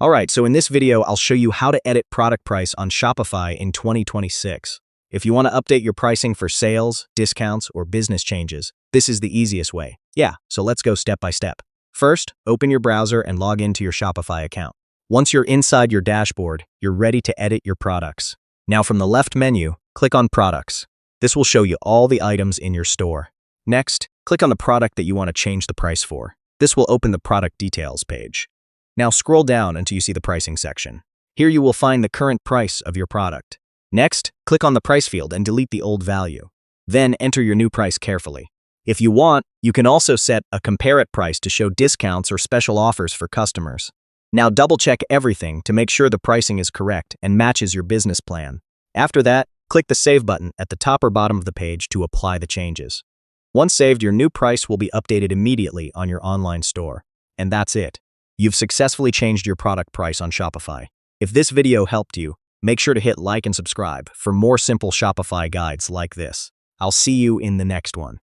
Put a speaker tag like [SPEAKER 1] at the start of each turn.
[SPEAKER 1] Alright, so in this video, I'll show you how to edit product price on Shopify in 2026. If you want to update your pricing for sales, discounts, or business changes, this is the easiest way. So let's go step by step. First, open your browser and log into your Shopify account. Once you're inside your dashboard, you're ready to edit your products. Now from the left menu, click on Products. This will show you all the items in your store. Next, click on the product that you want to change the price for. This will open the product details page. Now scroll down until you see the pricing section. Here you will find the current price of your product. Next, click on the price field and delete the old value. Then enter your new price carefully. If you want, you can also set a compare it price to show discounts or special offers for customers. Now double-check everything to make sure the pricing is correct and matches your business plan. After that, click the Save button at the top or bottom of the page to apply the changes. Once saved, your new price will be updated immediately on your online store. And that's it. You've successfully changed your product price on Shopify. If this video helped you, make sure to hit like and subscribe for more simple Shopify guides like this. I'll see you in the next one.